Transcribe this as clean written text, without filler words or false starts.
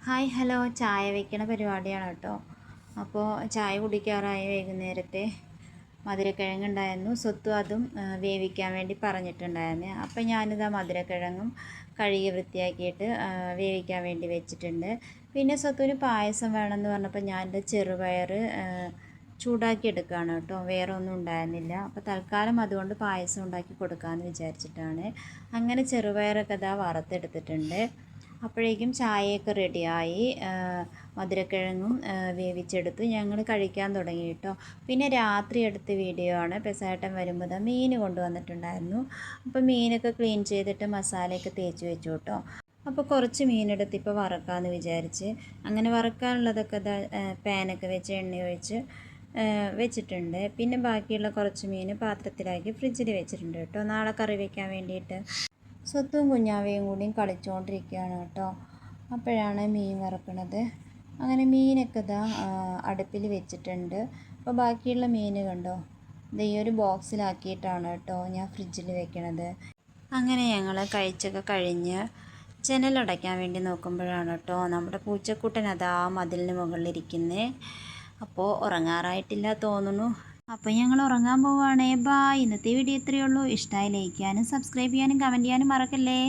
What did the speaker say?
Hi hello ചായ വയ്ക്കണ പരിപാടിയാണ് കേട്ടോ. അപ്പോൾ ചായ കുടിക്കാറായി. വൈകുന്നേരത്തെ മധുരക്കിഴങ്ങുണ്ടായിരുന്നു. സ്വത്തും അതും വേവിക്കാൻ വേണ്ടി പറഞ്ഞിട്ടുണ്ടായിരുന്നു. അപ്പം ഞാനിതാ മധുരക്കിഴങ്ങും കഴുകി വൃത്തിയാക്കിയിട്ട് വേവിക്കാൻ വേണ്ടി വെച്ചിട്ടുണ്ട്. പിന്നെ സ്വത്തുവിന് പായസം വേണമെന്ന് പറഞ്ഞപ്പോൾ ഞാനെൻ്റെ ചെറുപയർ ചൂടാക്കി എടുക്കുകയാണ് കേട്ടോ. വേറെ ഒന്നും ഉണ്ടായിരുന്നില്ല. അപ്പോൾ തൽക്കാലം അതുകൊണ്ട് പായസം ഉണ്ടാക്കി കൊടുക്കാമെന്ന് വിചാരിച്ചിട്ടാണ്. അങ്ങനെ ചെറുപയറൊക്കെ ഇതാ വറുത്തെടുത്തിട്ടുണ്ട്. അപ്പോഴേക്കും ചായയൊക്കെ റെഡിയായി. മധുരക്കിഴങ്ങും വേവിച്ചെടുത്ത് ഞങ്ങൾ കഴിക്കാൻ തുടങ്ങി കേട്ടോ. പിന്നെ രാത്രി എടുത്ത വീഡിയോ ആണ്. പെസാട്ടൻ വരുമ്പോൾ മീൻ കൊണ്ടുവന്നിട്ടുണ്ടായിരുന്നു. അപ്പോൾ മീനൊക്കെ ക്ലീൻ ചെയ്തിട്ട് മസാലയൊക്കെ തേച്ച് വെച്ചു കേട്ടോ. അപ്പോൾ കുറച്ച് മീനെടുത്ത് ഇപ്പോൾ വറക്കാമെന്ന് വിചാരിച്ച് അങ്ങനെ വറക്കാനുള്ളതൊക്കെ പാനൊക്കെ വെച്ച് എണ്ണ ഒഴിച്ച് വെച്ചിട്ടുണ്ട്. പിന്നെ ബാക്കിയുള്ള കുറച്ച് മീൻ പാത്രത്തിലാക്കി ഫ്രിഡ്ജിൽ വെച്ചിട്ടുണ്ട് കേട്ടോ, നാളെ കറി വയ്ക്കാൻ വേണ്ടിയിട്ട്. സ്വത്തും കുഞ്ഞാവയും കൂടിയും കളിച്ചുകൊണ്ടിരിക്കുകയാണ് കേട്ടോ. അപ്പോഴാണ് മീൻ വറക്കണത്. അങ്ങനെ മീനൊക്കെ അടുപ്പിൽ വെച്ചിട്ടുണ്ട്. അപ്പോൾ ബാക്കിയുള്ള മീൻ കണ്ടോ, ഇത് ഈ ഒരു ബോക്സിലാക്കിയിട്ടാണ് കേട്ടോ ഞാൻ ഫ്രിഡ്ജിൽ വെക്കണത്. അങ്ങനെ ഞങ്ങൾ കഴിച്ചൊക്കെ കഴിഞ്ഞ് ജനലടയ്ക്കാൻ വേണ്ടി നോക്കുമ്പോഴാണ് കേട്ടോ നമ്മുടെ പൂച്ചക്കുട്ടൻ അതാ മതിലിന് മുകളിലിരിക്കുന്നത്. അപ്പോൾ ഉറങ്ങാറായിട്ടില്ല തോന്നുന്നു. അപ്പോൾ ഞങ്ങൾ ഉറങ്ങാൻ പോവുകയാണേ. ബായ്. ഇന്നത്തെ വീഡിയോ ഇത്രയേ ഉള്ളൂ. ഇഷ്ടമായി ലൈക്ക് ചെയ്യാനും സബ്സ്ക്രൈബ് ചെയ്യാനും കമൻറ്റ് ചെയ്യാനും മറക്കല്ലേ.